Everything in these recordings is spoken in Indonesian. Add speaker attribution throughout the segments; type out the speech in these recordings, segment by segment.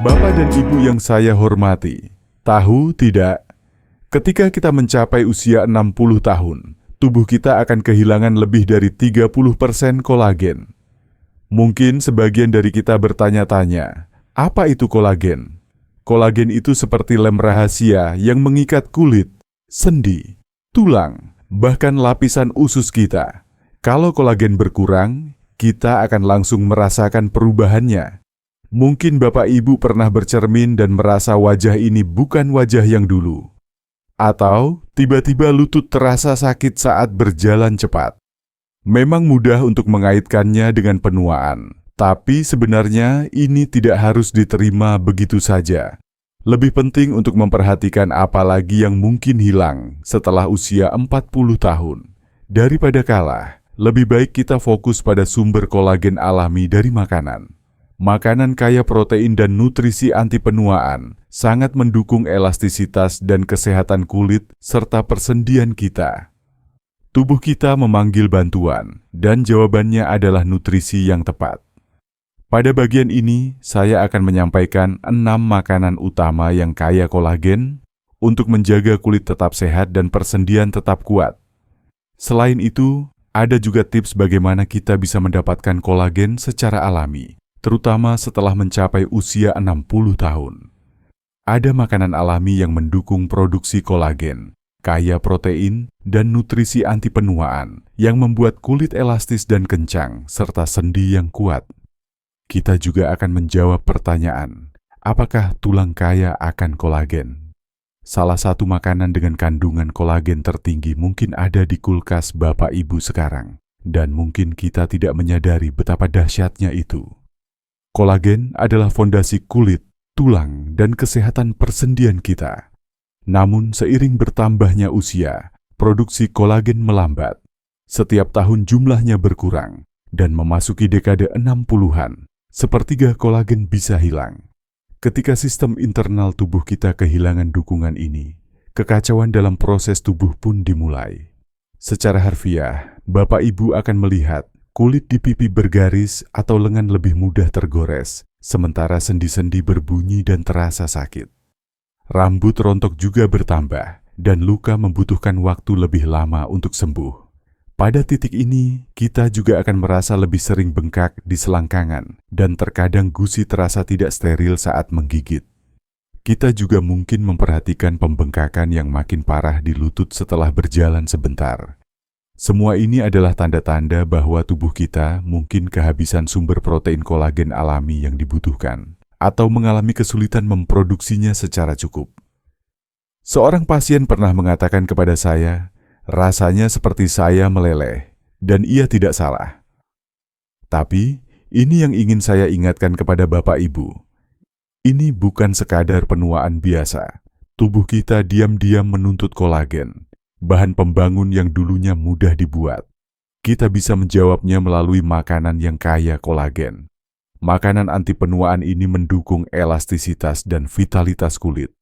Speaker 1: Bapak dan Ibu yang saya hormati, tahu tidak, ketika kita mencapai usia 60 tahun, tubuh kita akan kehilangan lebih dari 30% kolagen. Mungkin sebagian dari kita bertanya-tanya, apa itu kolagen? Kolagen itu seperti lem rahasia yang mengikat kulit, sendi, tulang, bahkan lapisan usus kita. Kalau kolagen berkurang, kita akan langsung merasakan perubahannya. Mungkin Bapak Ibu pernah bercermin dan merasa wajah ini bukan wajah yang dulu. Atau tiba-tiba lutut terasa sakit saat berjalan cepat. Memang mudah untuk mengaitkannya dengan penuaan, tapi sebenarnya ini tidak harus diterima begitu saja. Lebih penting untuk memperhatikan apa lagi yang mungkin hilang setelah usia 40 tahun. Daripada kalah, lebih baik kita fokus pada sumber kolagen alami dari makanan. Makanan kaya protein dan nutrisi anti penuaan sangat mendukung elastisitas dan kesehatan kulit serta persendian kita. Tubuh kita memanggil bantuan, dan jawabannya adalah nutrisi yang tepat. Pada bagian ini, saya akan menyampaikan 6 makanan utama yang kaya kolagen untuk menjaga kulit tetap sehat dan persendian tetap kuat. Selain itu, ada juga tips bagaimana kita bisa mendapatkan kolagen secara alami, terutama setelah mencapai usia 60 tahun. Ada makanan alami yang mendukung produksi kolagen, kaya protein, dan nutrisi anti penuaan yang membuat kulit elastis dan kencang, serta sendi yang kuat. Kita juga akan menjawab pertanyaan, apakah tulang kaya akan kolagen? Salah satu makanan dengan kandungan kolagen tertinggi mungkin ada di kulkas Bapak Ibu sekarang, dan mungkin kita tidak menyadari betapa dahsyatnya itu. Kolagen adalah fondasi kulit, tulang, dan kesehatan persendian kita. Namun seiring bertambahnya usia, produksi kolagen melambat. Setiap tahun jumlahnya berkurang, dan memasuki dekade 60-an, sepertiga kolagen bisa hilang. Ketika sistem internal tubuh kita kehilangan dukungan ini, kekacauan dalam proses tubuh pun dimulai. Secara harfiah, Bapak Ibu akan melihat kulit di pipi bergaris atau lengan lebih mudah tergores, sementara sendi-sendi berbunyi dan terasa sakit. Rambut rontok juga bertambah, dan luka membutuhkan waktu lebih lama untuk sembuh. Pada titik ini, kita juga akan merasa lebih sering bengkak di selangkangan, dan terkadang gusi terasa tidak steril saat menggigit. Kita juga mungkin memperhatikan pembengkakan yang makin parah di lutut setelah berjalan sebentar. Semua ini adalah tanda-tanda bahwa tubuh kita mungkin kehabisan sumber protein kolagen alami yang dibutuhkan, atau mengalami kesulitan memproduksinya secara cukup. Seorang pasien pernah mengatakan kepada saya, rasanya seperti saya meleleh, dan ia tidak salah. Tapi, ini yang ingin saya ingatkan kepada Bapak Ibu. Ini bukan sekadar penuaan biasa. Tubuh kita diam-diam menuntut kolagen, bahan pembangun yang dulunya mudah dibuat. Kita bisa menjawabnya melalui makanan yang kaya kolagen. Makanan anti penuaan ini mendukung elastisitas dan vitalitas kulit.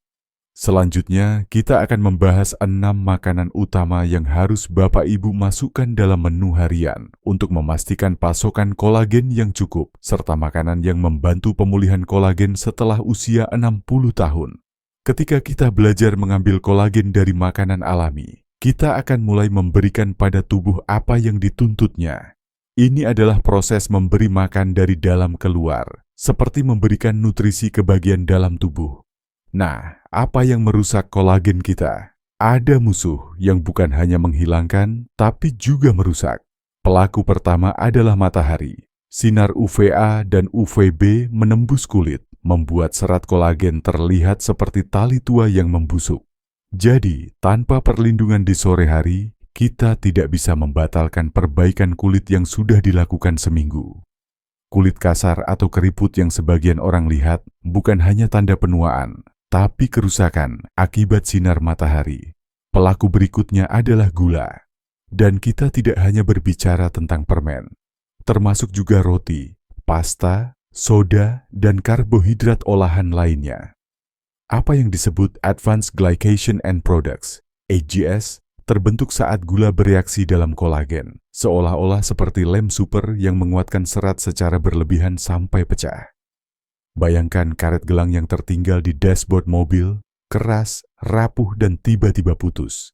Speaker 1: Selanjutnya, kita akan membahas 6 makanan utama yang harus Bapak Ibu masukkan dalam menu harian untuk memastikan pasokan kolagen yang cukup, serta makanan yang membantu pemulihan kolagen setelah usia 60 tahun. Ketika kita belajar mengambil kolagen dari makanan alami, kita akan mulai memberikan pada tubuh apa yang dituntutnya. Ini adalah proses memberi makan dari dalam keluar, seperti memberikan nutrisi ke bagian dalam tubuh. Nah, apa yang merusak kolagen kita? Ada musuh yang bukan hanya menghilangkan, tapi juga merusak. Pelaku pertama adalah matahari. Sinar UVA dan UVB menembus kulit, membuat serat kolagen terlihat seperti tali tua yang membusuk. Jadi, tanpa perlindungan di sore hari, kita tidak bisa membatalkan perbaikan kulit yang sudah dilakukan seminggu. Kulit kasar atau keriput yang sebagian orang lihat bukan hanya tanda penuaan, tapi kerusakan akibat sinar matahari. Pelaku berikutnya adalah gula. Dan kita tidak hanya berbicara tentang permen, termasuk juga roti, pasta, soda, dan karbohidrat olahan lainnya. Apa yang disebut Advanced Glycation End Products, AGS, terbentuk saat gula bereaksi dalam kolagen, seolah-olah seperti lem super yang menguatkan serat secara berlebihan sampai pecah. Bayangkan karet gelang yang tertinggal di dashboard mobil, keras, rapuh, dan tiba-tiba putus.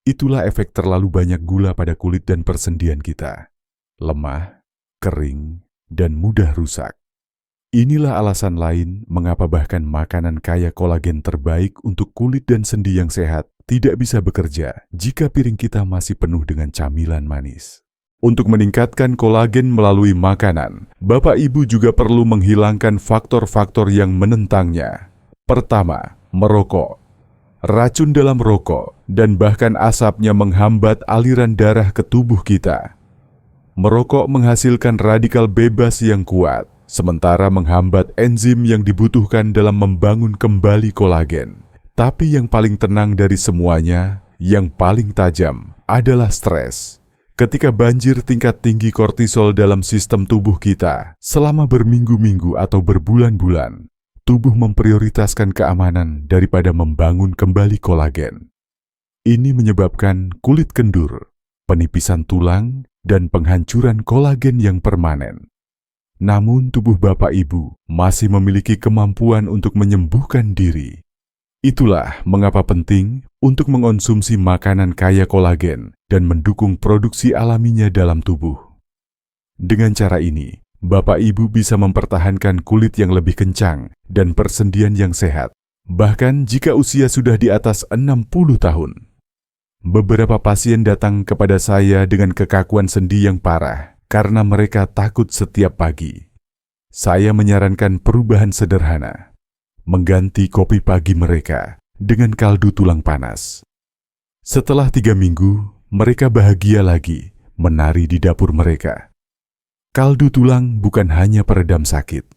Speaker 1: Itulah efek terlalu banyak gula pada kulit dan persendian kita. Lemah, kering, dan mudah rusak. Inilah alasan lain mengapa bahkan makanan kaya kolagen terbaik untuk kulit dan sendi yang sehat tidak bisa bekerja jika piring kita masih penuh dengan camilan manis. Untuk meningkatkan kolagen melalui makanan, Bapak Ibu juga perlu menghilangkan faktor-faktor yang menentangnya. Pertama, merokok. Racun dalam rokok dan bahkan asapnya menghambat aliran darah ke tubuh kita. Merokok menghasilkan radikal bebas yang kuat, sementara menghambat enzim yang dibutuhkan dalam membangun kembali kolagen. Tapi yang paling tenang dari semuanya, yang paling tajam, adalah stres. Ketika banjir tingkat tinggi kortisol dalam sistem tubuh kita selama berminggu-minggu atau berbulan-bulan, tubuh memprioritaskan keamanan daripada membangun kembali kolagen. Ini menyebabkan kulit kendur, penipisan tulang, dan penghancuran kolagen yang permanen. Namun tubuh Bapak Ibu masih memiliki kemampuan untuk menyembuhkan diri. Itulah mengapa penting untuk mengonsumsi makanan kaya kolagen dan mendukung produksi alaminya dalam tubuh. Dengan cara ini, Bapak Ibu bisa mempertahankan kulit yang lebih kencang dan persendian yang sehat, bahkan jika usia sudah di atas 60 tahun. Beberapa pasien datang kepada saya dengan kekakuan sendi yang parah karena mereka takut setiap pagi. Saya menyarankan perubahan sederhana, mengganti kopi pagi mereka dengan kaldu tulang panas. Setelah 3 minggu, mereka bahagia lagi menari di dapur mereka. Kaldu tulang bukan hanya peredam sakit.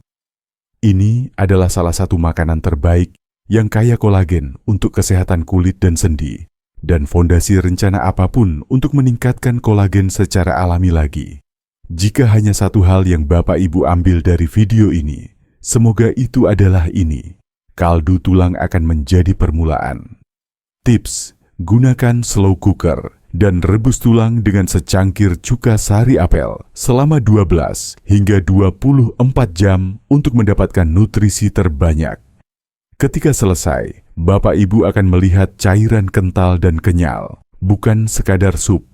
Speaker 1: Ini adalah salah satu makanan terbaik yang kaya kolagen untuk kesehatan kulit dan sendi, dan fondasi rencana apapun untuk meningkatkan kolagen secara alami lagi. Jika hanya satu hal yang Bapak Ibu ambil dari video ini, semoga itu adalah ini. Kaldu tulang akan menjadi permulaan. Tips: gunakan slow cooker dan rebus tulang dengan secangkir cuka sari apel selama 12 hingga 24 jam untuk mendapatkan nutrisi terbanyak. Ketika selesai, Bapak Ibu akan melihat cairan kental dan kenyal, bukan sekadar sup.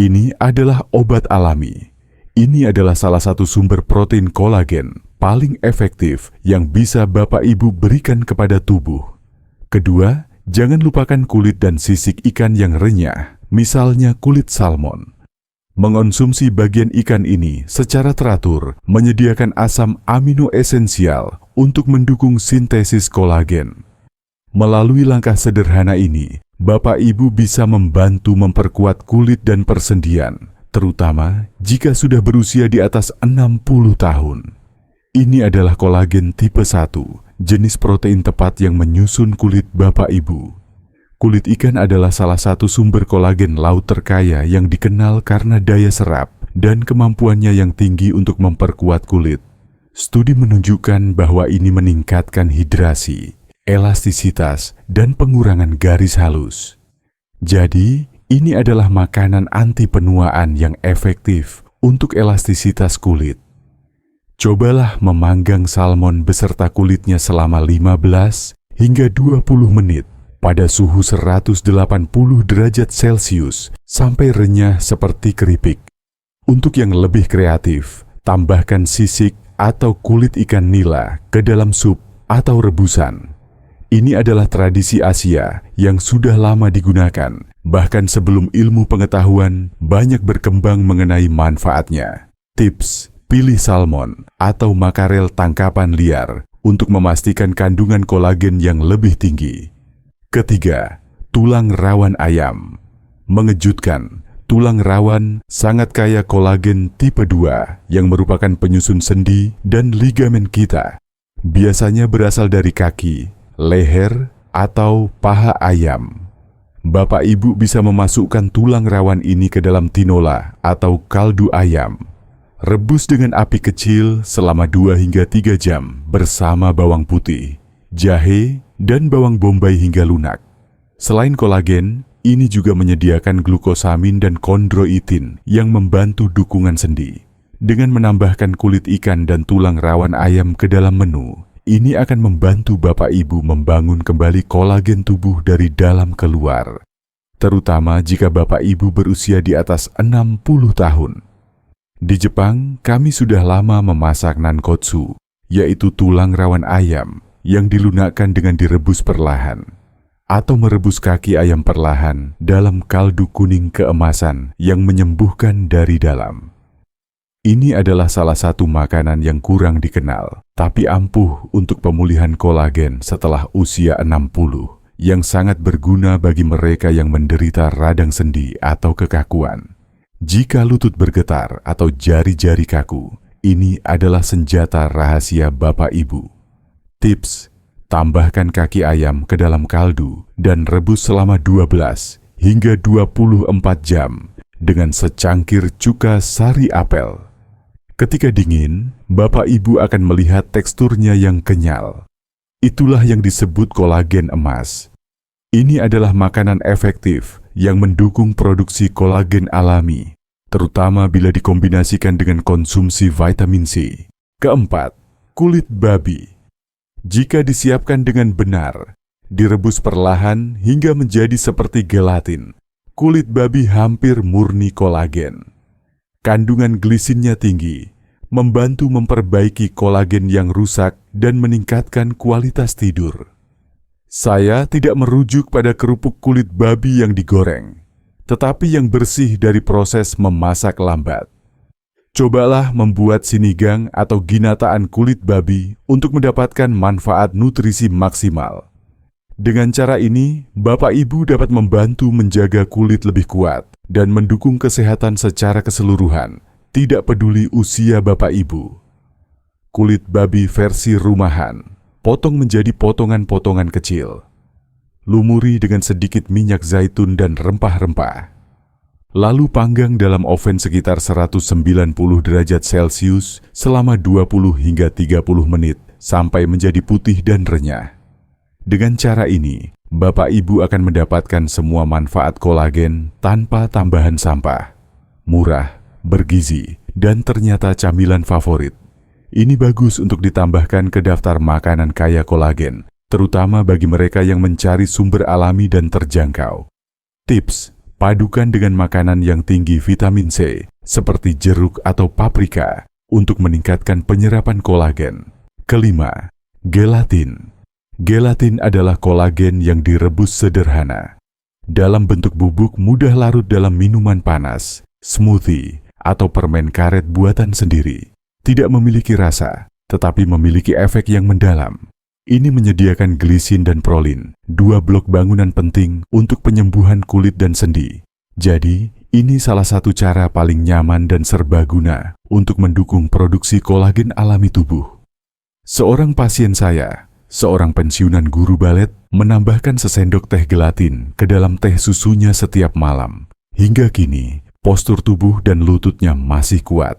Speaker 1: Ini adalah obat alami. Ini adalah salah satu sumber protein kolagen paling efektif yang bisa Bapak Ibu berikan kepada tubuh. Kedua, jangan lupakan kulit dan sisik ikan yang renyah, misalnya kulit salmon. Mengonsumsi bagian ikan ini secara teratur menyediakan asam amino esensial untuk mendukung sintesis kolagen. Melalui langkah sederhana ini, Bapak Ibu bisa membantu memperkuat kulit dan persendian, terutama jika sudah berusia di atas 60 tahun. Ini adalah kolagen tipe 1, jenis protein tepat yang menyusun kulit Bapak Ibu. Kulit ikan adalah salah satu sumber kolagen laut terkaya yang dikenal karena daya serap dan kemampuannya yang tinggi untuk memperkuat kulit. Studi menunjukkan bahwa ini meningkatkan hidrasi, elastisitas, dan pengurangan garis halus. Jadi, ini adalah makanan anti penuaan yang efektif untuk elastisitas kulit. Cobalah memanggang salmon beserta kulitnya selama 15 hingga 20 menit pada suhu 180 derajat Celcius sampai renyah seperti keripik. Untuk yang lebih kreatif, tambahkan sisik atau kulit ikan nila ke dalam sup atau rebusan. Ini adalah tradisi Asia yang sudah lama digunakan, bahkan sebelum ilmu pengetahuan banyak berkembang mengenai manfaatnya. Tips: pilih salmon atau makarel tangkapan liar untuk memastikan kandungan kolagen yang lebih tinggi. Ketiga, tulang rawan ayam. Mengejutkan, tulang rawan sangat kaya kolagen tipe 2 yang merupakan penyusun sendi dan ligamen kita. Biasanya berasal dari kaki, leher, atau paha ayam. Bapak Ibu bisa memasukkan tulang rawan ini ke dalam tinola atau kaldu ayam. Rebus dengan api kecil selama 2 hingga 3 jam bersama bawang putih, jahe, dan bawang bombay hingga lunak. Selain kolagen, ini juga menyediakan glukosamin dan kondroitin yang membantu dukungan sendi. Dengan menambahkan kulit ikan dan tulang rawan ayam ke dalam menu, ini akan membantu Bapak Ibu membangun kembali kolagen tubuh dari dalam keluar. Terutama jika Bapak Ibu berusia di atas 60 tahun. Di Jepang, kami sudah lama memasak nankotsu, yaitu tulang rawan ayam yang dilunakkan dengan direbus perlahan, atau merebus kaki ayam perlahan dalam kaldu kuning keemasan yang menyembuhkan dari dalam. Ini adalah salah satu makanan yang kurang dikenal, tapi ampuh untuk pemulihan kolagen setelah usia 60, yang sangat berguna bagi mereka yang menderita radang sendi atau kekakuan. Jika lutut bergetar atau jari-jari kaku, ini adalah senjata rahasia Bapak Ibu. Tips: tambahkan kaki ayam ke dalam kaldu dan rebus selama 12 hingga 24 jam dengan secangkir cuka sari apel. Ketika dingin, Bapak Ibu akan melihat teksturnya yang kenyal. Itulah yang disebut kolagen emas. Ini adalah makanan efektif yang mendukung produksi kolagen alami, terutama bila dikombinasikan dengan konsumsi vitamin C. Keempat, kulit babi. Jika disiapkan dengan benar, direbus perlahan hingga menjadi seperti gelatin, kulit babi hampir murni kolagen. Kandungan glisinnya tinggi, membantu memperbaiki kolagen yang rusak dan meningkatkan kualitas tidur. Saya tidak merujuk pada kerupuk kulit babi yang digoreng, tetapi yang bersih dari proses memasak lambat. Cobalah membuat sinigang atau ginataan kulit babi untuk mendapatkan manfaat nutrisi maksimal. Dengan cara ini, Bapak Ibu dapat membantu menjaga kulit lebih kuat dan mendukung kesehatan secara keseluruhan, tidak peduli usia Bapak Ibu. Kulit babi versi rumahan, potong menjadi potongan-potongan kecil. Lumuri dengan sedikit minyak zaitun dan rempah-rempah. Lalu panggang dalam oven sekitar 190 derajat Celcius selama 20 hingga 30 menit sampai menjadi putih dan renyah. Dengan cara ini, Bapak Ibu akan mendapatkan semua manfaat kolagen tanpa tambahan sampah. Murah, bergizi, dan ternyata camilan favorit. Ini bagus untuk ditambahkan ke daftar makanan kaya kolagen, terutama bagi mereka yang mencari sumber alami dan terjangkau. Tips: padukan dengan makanan yang tinggi vitamin C, seperti jeruk atau paprika, untuk meningkatkan penyerapan kolagen. Kelima, gelatin. Gelatin adalah kolagen yang direbus sederhana. Dalam bentuk bubuk mudah larut dalam minuman panas, smoothie, atau permen karet buatan sendiri. Tidak memiliki rasa, tetapi memiliki efek yang mendalam. Ini menyediakan glisin dan prolin, dua blok bangunan penting untuk penyembuhan kulit dan sendi. Jadi, ini salah satu cara paling nyaman dan serbaguna untuk mendukung produksi kolagen alami tubuh. Seorang pasien saya, seorang pensiunan guru balet, menambahkan sesendok teh gelatin ke dalam teh susunya setiap malam. Hingga kini, postur tubuh dan lututnya masih kuat.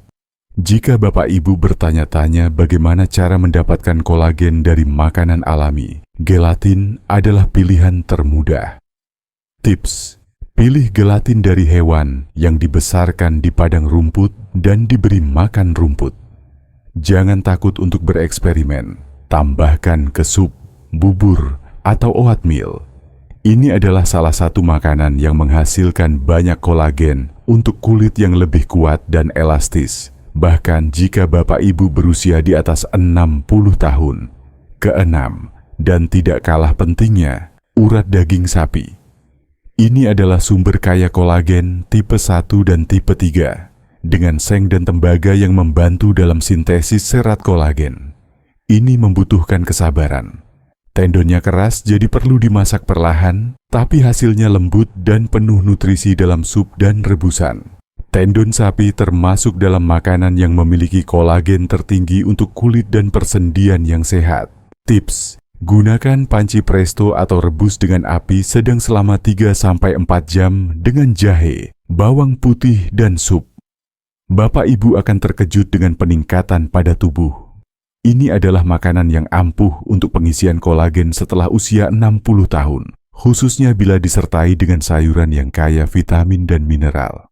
Speaker 1: Jika Bapak Ibu bertanya-tanya bagaimana cara mendapatkan kolagen dari makanan alami, gelatin adalah pilihan termudah. Tips: pilih gelatin dari hewan yang dibesarkan di padang rumput dan diberi makan rumput. Jangan takut untuk bereksperimen. Tambahkan ke sup, bubur, atau oatmeal. Ini adalah salah satu makanan yang menghasilkan banyak kolagen untuk kulit yang lebih kuat dan elastis. Bahkan jika Bapak Ibu berusia di atas 60 tahun. Keenam, dan tidak kalah pentingnya, urat daging sapi. Ini adalah sumber kaya kolagen tipe 1 dan tipe 3, dengan seng dan tembaga yang membantu dalam sintesis serat kolagen. Ini membutuhkan kesabaran. Tendonnya keras jadi perlu dimasak perlahan, tapi hasilnya lembut dan penuh nutrisi dalam sup dan rebusan. Tendon sapi termasuk dalam makanan yang memiliki kolagen tertinggi untuk kulit dan persendian yang sehat. Tips: gunakan panci presto atau rebus dengan api sedang selama 3-4 jam dengan jahe, bawang putih, dan sup. Bapak Ibu akan terkejut dengan peningkatan pada tubuh. Ini adalah makanan yang ampuh untuk pengisian kolagen setelah usia 60 tahun, khususnya bila disertai dengan sayuran yang kaya vitamin dan mineral.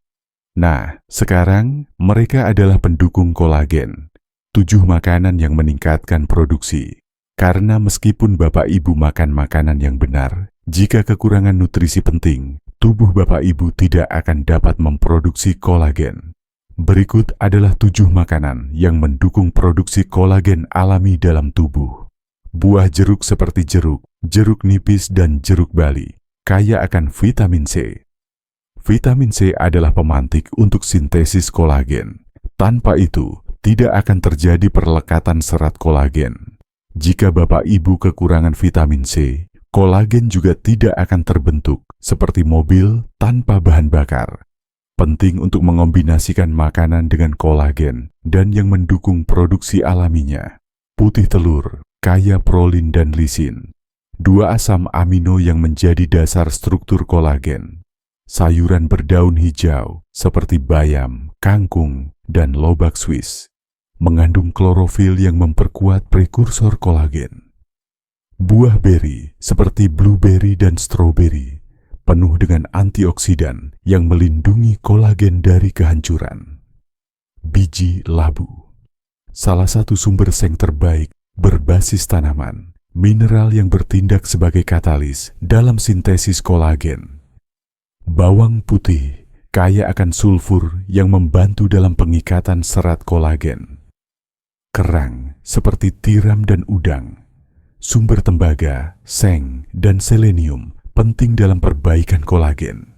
Speaker 1: Nah, sekarang mereka adalah pendukung kolagen. 7 makanan yang meningkatkan produksi. Karena meskipun Bapak Ibu makan makanan yang benar, jika kekurangan nutrisi penting, tubuh Bapak Ibu tidak akan dapat memproduksi kolagen. Berikut adalah 7 makanan yang mendukung produksi kolagen alami dalam tubuh. Buah jeruk seperti jeruk, jeruk nipis dan jeruk bali, kaya akan vitamin C. Vitamin C adalah pemantik untuk sintesis kolagen. Tanpa itu, tidak akan terjadi perlekatan serat kolagen. Jika Bapak Ibu kekurangan vitamin C, kolagen juga tidak akan terbentuk seperti mobil tanpa bahan bakar. Penting untuk mengombinasikan makanan dengan kolagen dan yang mendukung produksi alaminya. Putih telur, kaya prolin dan lisin. 2 asam amino yang menjadi dasar struktur kolagen. Sayuran berdaun hijau seperti bayam, kangkung, dan lobak Swiss mengandung klorofil yang memperkuat prekursor kolagen. Buah beri seperti blueberry dan stroberi penuh dengan antioksidan yang melindungi kolagen dari kehancuran. Biji labu, salah satu sumber seng terbaik berbasis tanaman, mineral yang bertindak sebagai katalis dalam sintesis kolagen. Bawang putih kaya akan sulfur yang membantu dalam pengikatan serat kolagen. Kerang seperti tiram dan udang, sumber tembaga, seng, dan selenium penting dalam perbaikan kolagen.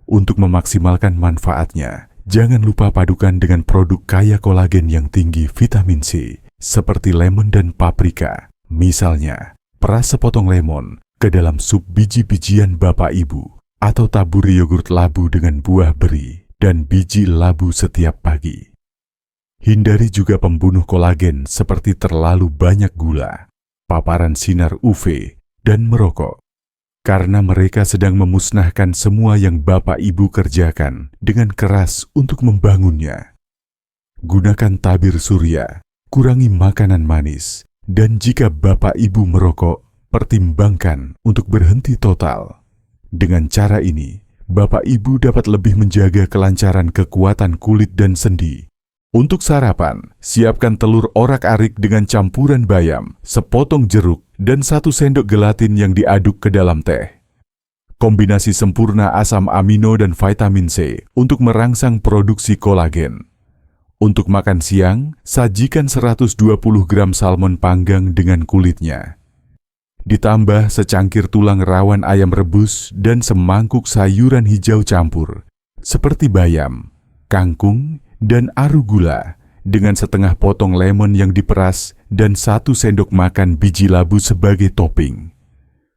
Speaker 1: Untuk memaksimalkan manfaatnya, jangan lupa padukan dengan produk kaya kolagen yang tinggi vitamin C, seperti lemon dan paprika. Misalnya, peras sepotong lemon ke dalam sup biji-bijian Bapak Ibu, atau taburi yogurt labu dengan buah beri dan biji labu setiap pagi. Hindari juga pembunuh kolagen seperti terlalu banyak gula, paparan sinar UV, dan merokok. Karena mereka sedang memusnahkan semua yang Bapak Ibu kerjakan dengan keras untuk membangunnya. Gunakan tabir surya, kurangi makanan manis, dan jika Bapak Ibu merokok, pertimbangkan untuk berhenti total. Dengan cara ini, Bapak Ibu dapat lebih menjaga kelancaran kekuatan kulit dan sendi. Untuk sarapan, siapkan telur orak-arik dengan campuran bayam, sepotong jeruk, dan 1 sendok gelatin yang diaduk ke dalam teh. Kombinasi sempurna asam amino dan vitamin C untuk merangsang produksi kolagen. Untuk makan siang, sajikan 120 gram salmon panggang dengan kulitnya. Ditambah secangkir tulang rawan ayam rebus dan semangkuk sayuran hijau campur, seperti bayam, kangkung, dan arugula, dengan setengah potong lemon yang diperas dan 1 sendok makan biji labu sebagai topping.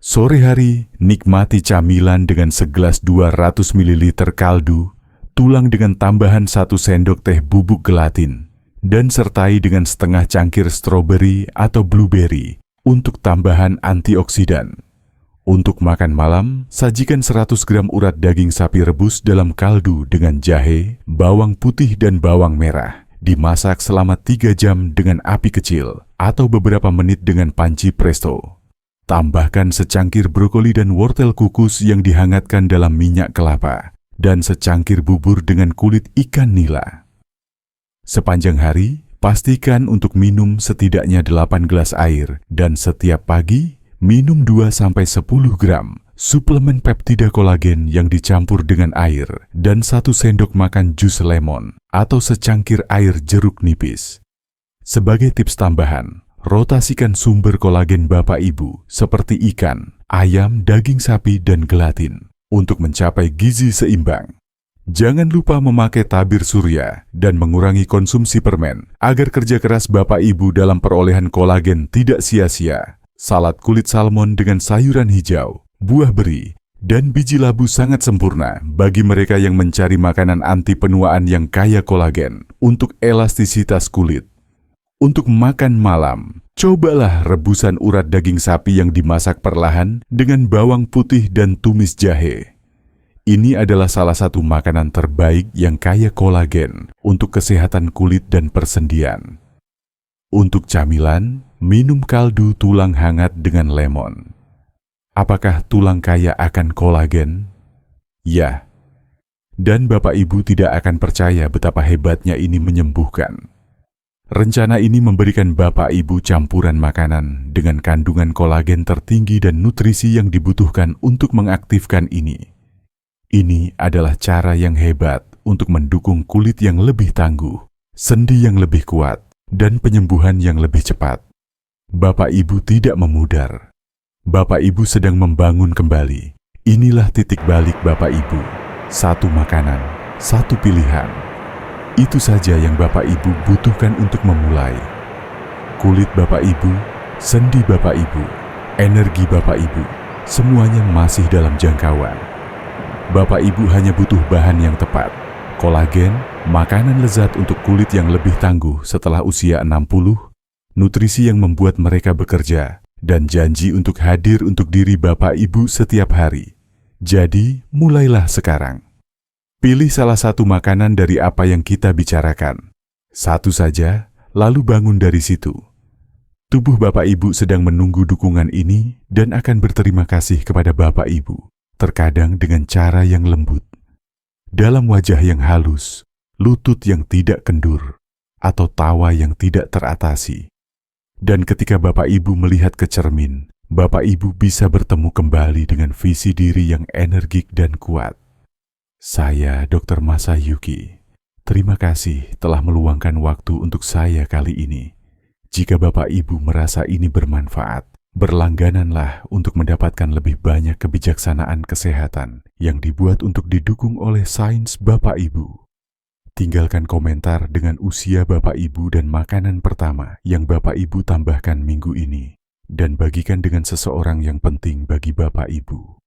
Speaker 1: Sore hari, nikmati camilan dengan segelas 200 ml kaldu, tulang dengan tambahan 1 sendok teh bubuk gelatin, dan sertai dengan setengah cangkir stroberi atau blueberry untuk tambahan antioksidan. Untuk makan malam, sajikan 100 gram urat daging sapi rebus dalam kaldu dengan jahe, bawang putih dan bawang merah. Dimasak selama 3 jam dengan api kecil atau beberapa menit dengan panci presto. Tambahkan secangkir brokoli dan wortel kukus yang dihangatkan dalam minyak kelapa, dan secangkir bubur dengan kulit ikan nila. Sepanjang hari, pastikan untuk minum setidaknya 8 gelas air dan setiap pagi minum 2-10 gram suplemen peptida kolagen yang dicampur dengan air dan 1 sendok makan jus lemon atau secangkir air jeruk nipis. Sebagai tips tambahan, rotasikan sumber kolagen Bapak Ibu seperti ikan, ayam, daging sapi, dan gelatin untuk mencapai gizi seimbang. Jangan lupa memakai tabir surya dan mengurangi konsumsi permen agar kerja keras Bapak Ibu dalam perolehan kolagen tidak sia-sia. Salad kulit salmon dengan sayuran hijau, buah beri, dan biji labu sangat sempurna bagi mereka yang mencari makanan anti penuaan yang kaya kolagen untuk elastisitas kulit. Untuk makan malam, cobalah rebusan urat daging sapi yang dimasak perlahan dengan bawang putih dan tumis jahe. Ini adalah salah satu makanan terbaik yang kaya kolagen untuk kesehatan kulit dan persendian. Untuk camilan, minum kaldu tulang hangat dengan lemon. Apakah tulang kaya akan kolagen? Ya. Dan Bapak Ibu tidak akan percaya betapa hebatnya ini menyembuhkan. Rencana ini memberikan Bapak Ibu campuran makanan dengan kandungan kolagen tertinggi dan nutrisi yang dibutuhkan untuk mengaktifkan ini. Ini adalah cara yang hebat untuk mendukung kulit yang lebih tangguh, sendi yang lebih kuat, dan penyembuhan yang lebih cepat. Bapak Ibu tidak memudar. Bapak Ibu sedang membangun kembali. Inilah titik balik Bapak Ibu. Satu makanan, satu pilihan. Itu saja yang Bapak Ibu butuhkan untuk memulai. Kulit Bapak Ibu, sendi Bapak Ibu, energi Bapak Ibu, semuanya masih dalam jangkauan. Bapak Ibu hanya butuh bahan yang tepat. Kolagen, makanan lezat untuk kulit yang lebih tangguh setelah usia 60, nutrisi yang membuat mereka bekerja, dan janji untuk hadir untuk diri Bapak Ibu setiap hari. Jadi, mulailah sekarang. Pilih salah satu makanan dari apa yang kita bicarakan. Satu saja, lalu bangun dari situ. Tubuh Bapak Ibu sedang menunggu dukungan ini dan akan berterima kasih kepada Bapak Ibu, terkadang dengan cara yang lembut. Dalam wajah yang halus, lutut yang tidak kendur, atau tawa yang tidak teratasi. Dan ketika Bapak Ibu melihat ke cermin, Bapak Ibu bisa bertemu kembali dengan visi diri yang energik dan kuat. Saya Dr. Masayuki. Terima kasih telah meluangkan waktu untuk saya kali ini. Jika Bapak Ibu merasa ini bermanfaat, berlanggananlah untuk mendapatkan lebih banyak kebijaksanaan kesehatan yang dibuat untuk didukung oleh sains Bapak Ibu. Tinggalkan komentar dengan usia Bapak Ibu dan makanan pertama yang Bapak Ibu tambahkan minggu ini, dan bagikan dengan seseorang yang penting bagi Bapak Ibu.